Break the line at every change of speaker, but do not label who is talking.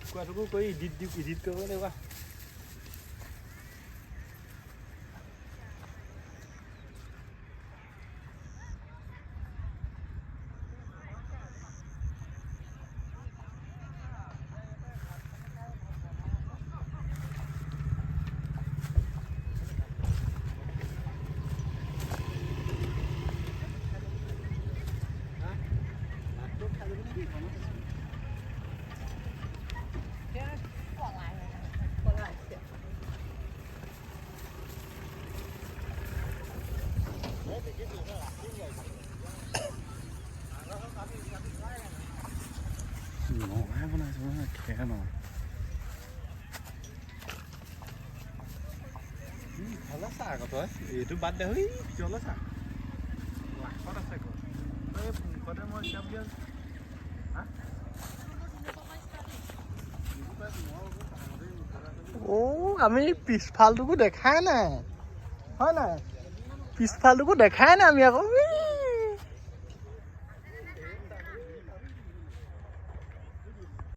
কোৱাটোকো কৰি ইডিট কৰিব লাগিব নহাই বনাইছো নহয় খেৰ নহয় ভালে চা আকৌ তই এইটো বাদ দে হৈ কিয়লে চা লাখত আছে আকৌ তই মুখতে মই যাম দিয়া আমি পিছফালটোকো দেখাই নাই হয় নাই পিছফালটোকো দেখাই নাই আমি আকৌ